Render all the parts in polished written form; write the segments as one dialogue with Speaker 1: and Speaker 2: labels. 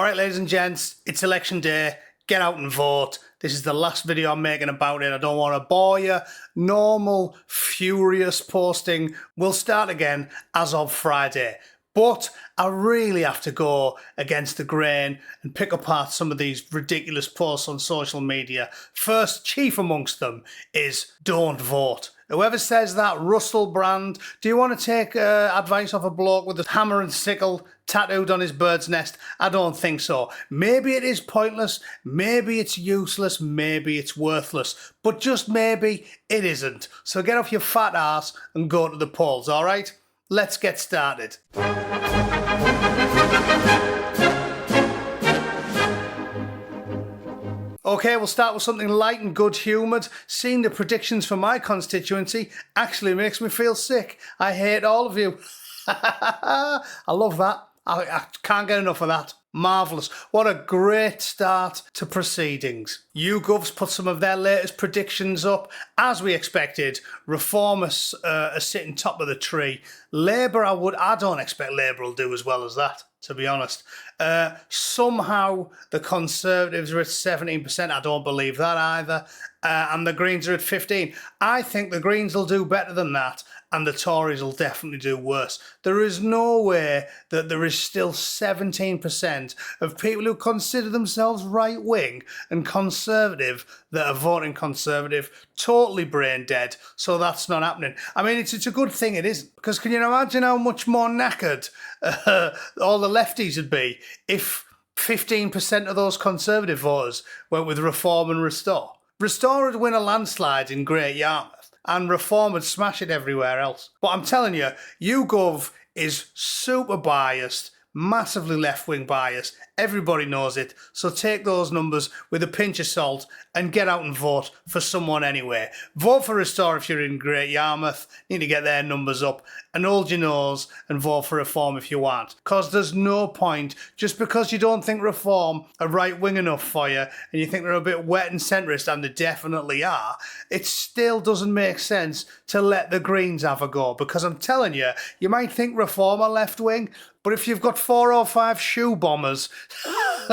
Speaker 1: All right, ladies and gents, it's election day. Get out and vote. This is the last video I'm making about it. I don't want to bore you. Normal, furious posting will start again as of Friday. But I really have to go against the grain and pick apart some of these ridiculous posts on social media. First, chief amongst them is don't vote. Whoever says that, Russell Brand, do you want to take advice off a bloke with a hammer and sickle tattooed on his bird's nest? I don't think so. Maybe it is pointless, maybe it's useless, maybe it's worthless, but just maybe it isn't. So get off your fat ass and go to the polls, all right? Let's get started. Okay, we'll start with something light and good-humoured. Seeing the predictions for my constituency actually makes me feel sick. I hate all of you. I love that. I can't get enough of that. Marvellous. What a great start to proceedings. YouGov's put some of their latest predictions up. As we expected, Reform are sitting top of the tree. Labour, I don't expect Labour will do as well as that, to be honest. Somehow the Conservatives are at 17%. I don't believe that either. And the Greens are at 15%. I think the Greens will do better than that, and the Tories will definitely do worse. There is no way that there is still 17% of people who consider themselves right-wing and conservative that are voting Conservative, totally brain dead, so that's not happening. I mean, it's a good thing it isn't, because can you imagine how much more knackered all the lefties would be if 15% of those Conservative voters went with Reform and Restore? Restore would win a landslide in Great Yarmouth, and Reform would smash it everywhere else. But I'm telling you, YouGov is super biased, massively left-wing biased. Everybody knows it. So take those numbers with a pinch of salt and get out and vote for someone anyway. Vote for Restore if you're in Great Yarmouth. Need to get their numbers up. And hold your nose and vote for Reform if you want. Because there's no point, just because you don't think Reform are right-wing enough for you and you think they're a bit wet and centrist, and they definitely are, it still doesn't make sense to let the Greens have a go. Because I'm telling you, you might think Reform are left-wing, but if you've got 4 or 5 shoe bombers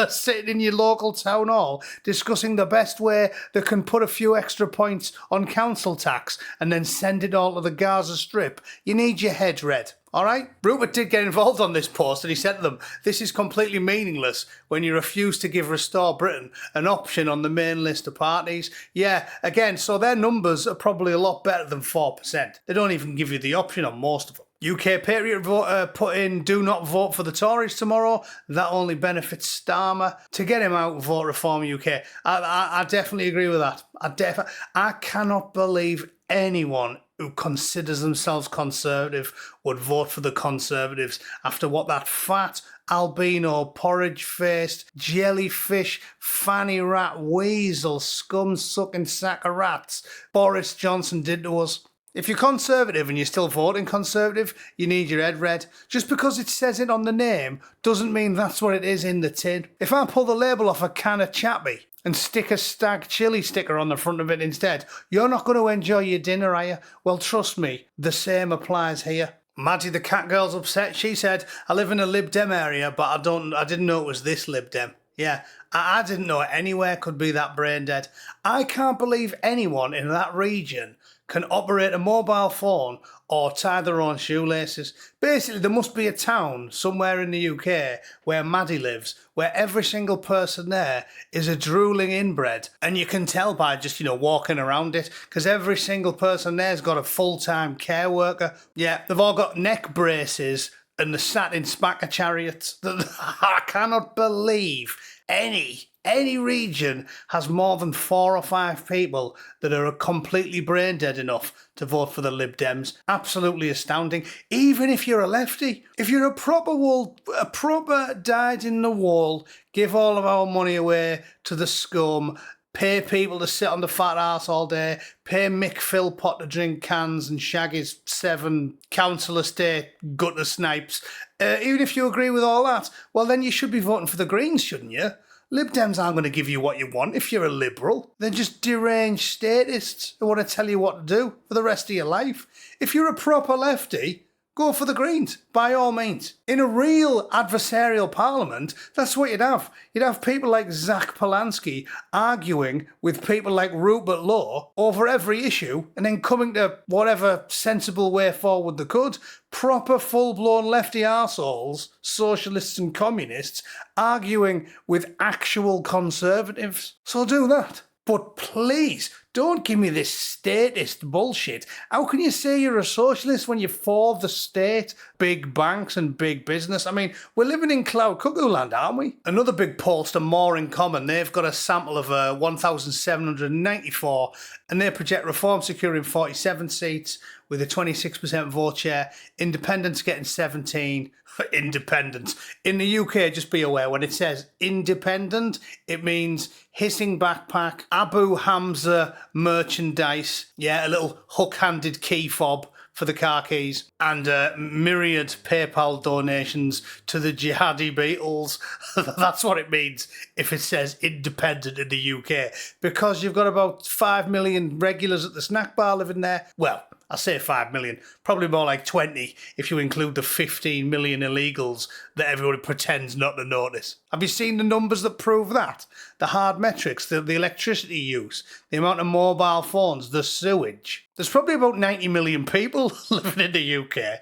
Speaker 1: sitting in your local town hall discussing the best way they can put a few extra points on council tax and then send it all to the Gaza Strip, you need your head read. All right? Rupert did get involved on this post, and he said to them, this is completely meaningless when you refuse to give Restore Britain an option on the main list of parties. Yeah, again, so their numbers are probably a lot better than 4%. They don't even give you the option on most of them. UK Patriot put in do not vote for the Tories tomorrow. That only benefits Starmer. To get him out, vote Reform UK. I definitely agree with that. I cannot believe anyone who considers themselves Conservative would vote for the Conservatives after what that fat, albino, porridge-faced, jellyfish, fanny rat, weasel, scum-sucking sack of rats Boris Johnson did to us. If you're Conservative and you're still voting Conservative, you need your head read. Just because it says it on the name doesn't mean that's what it is in the tin. If I pull the label off a can of Chappie and stick a stag chili sticker on the front of it instead, you're not going to enjoy your dinner, are you? Well, trust me, the same applies here. Maddie the cat girl's upset. She said, I live in a Lib Dem area, but I didn't know it was this Lib Dem. Yeah, I didn't know anywhere could be that brain dead. I can't believe anyone in that region can operate a mobile phone or tie their own shoelaces. Basically, there must be a town somewhere in the UK where Maddie lives, where every single person there is a drooling inbred. And you can tell by just, walking around it, because every single person there's got a full-time care worker. Yeah, they've all got neck braces and they're sat in spacker chariots. I cannot believe any region has more than 4 or 5 people that are completely brain dead enough to vote for the Lib Dems. Absolutely astounding. Even if you're a lefty, if you're a proper dyed in the wool, give all of our money away to the scum, pay people to sit on the fat arse all day, pay Mick Philpott to drink cans and shag his 7 council estate gutter snipes. Even if you agree with all that, well then you should be voting for the Greens, shouldn't you? Lib Dems aren't going to give you what you want if you're a liberal. They're just deranged statists who want to tell you what to do for the rest of your life. If you're a proper lefty, go for the Greens, by all means. In a real adversarial parliament, that's what you'd have. You'd have people like Zach Polanski arguing with people like Rupert Law over every issue and then coming to whatever sensible way forward they could. Proper full-blown lefty arseholes, socialists and communists, arguing with actual conservatives. So do that. But please, don't give me this statist bullshit. How can you say you're a socialist when you're for the state, big banks and big business? I mean, we're living in cloud cuckoo land, aren't we? Another big pollster, More in Common, they've got a sample of 1,794 and they project Reform securing 47 seats with a 26% vote share, Independents getting 17. Independents. In the UK, just be aware, when it says independent, it means hissing backpack, Abu Hamza merchandise, a little hook-handed key fob for the car keys, and myriad PayPal donations to the jihadi Beatles. That's what it means if it says independent in the UK, because you've got about 5 million regulars at the snack bar living there. Well, I say 5 million, probably more like 20 if you include the 15 million illegals that everybody pretends not to notice. Have you seen the numbers that prove that? The hard metrics, the electricity use, the amount of mobile phones, the sewage. There's probably about 90 million people living in the UK.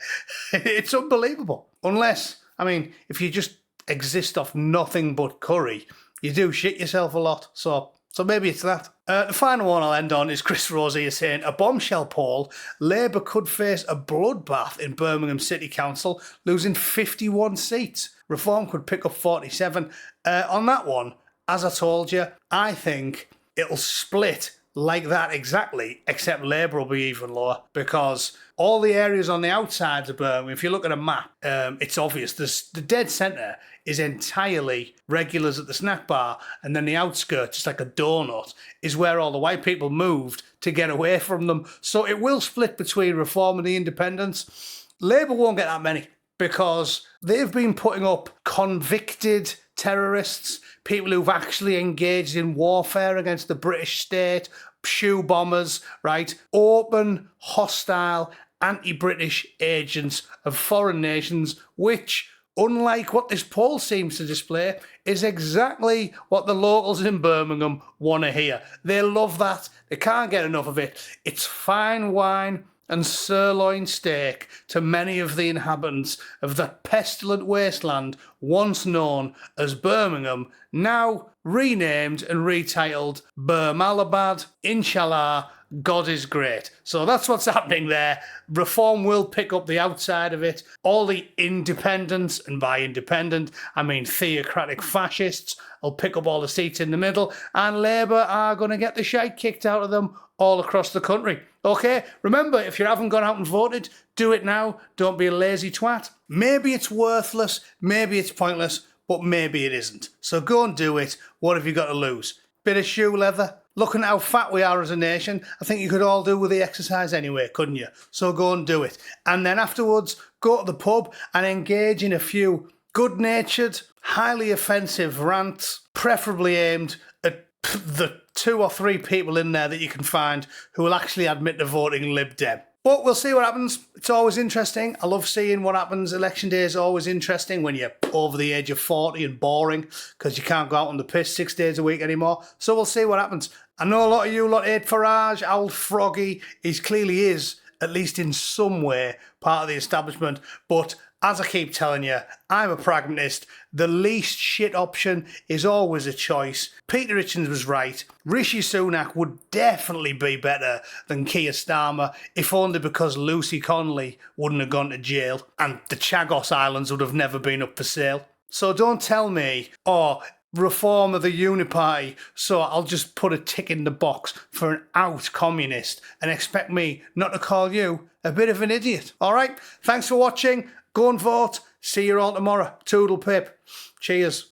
Speaker 1: It's unbelievable. Unless, if you just exist off nothing but curry, you do shit yourself a lot. So maybe it's that. The final one I'll end on is Chris Rosier saying, a bombshell poll, Labour could face a bloodbath in Birmingham City Council, losing 51 seats. Reform could pick up 47. On that one, as I told you, I think it'll split like that exactly, except Labour will be even lower, because all the areas on the outsides of Birmingham, if you look at a map, it's obvious. The dead centre is entirely regulars at the snack bar, and then the outskirts, just like a donut, is where all the white people moved to get away from them. So it will split between Reform and the Independents. Labour won't get that many, because they've been putting up convicted terrorists, people who've actually engaged in warfare against the British state, shoe bombers, right? Open, hostile, anti-British agents of foreign nations, which, unlike what this poll seems to display, is exactly what the locals in Birmingham want to hear. They love that. They can't get enough of it. It's fine wine and sirloin steak to many of the inhabitants of that pestilent wasteland once known as Birmingham, now renamed and retitled Birmalabad. Inshallah, God is great. So that's what's happening there. Reform will pick up the outside of it. All the independents, and by independent, I mean theocratic fascists, will pick up all the seats in the middle, and Labour are going to get the shite kicked out of them all across the country. Okay, remember, if you haven't gone out and voted, do it now. Don't be a lazy twat. Maybe it's worthless, maybe it's pointless, but maybe it isn't. So go and do it. What have you got to lose? Bit of shoe leather? Looking at how fat we are as a nation, I think you could all do with the exercise anyway, couldn't you? So go and do it. And then afterwards, go to the pub and engage in a few good-natured, highly offensive rants, preferably aimed at the 2 or 3 people in there that you can find who will actually admit to voting Lib Dem. But we'll see what happens. It's always interesting. I love seeing what happens. Election day is always interesting when you're over the age of 40 and boring because you can't go out on the piss 6 days a week anymore. So we'll see what happens. I know a lot of you lot hate Farage, old Froggy. He clearly is, at least in some way, part of the establishment. But as I keep telling you, I'm a pragmatist. The least shit option is always a choice. Peter Hitchens was right. Rishi Sunak would definitely be better than Keir Starmer, if only because Lucy Connolly wouldn't have gone to jail and the Chagos Islands would have never been up for sale. So don't tell me, reform of the Uniparty, so I'll just put a tick in the box for an out communist and expect me not to call you a bit of an idiot. All right, thanks for watching. Go and vote. See you all tomorrow. Toodle pip. Cheers.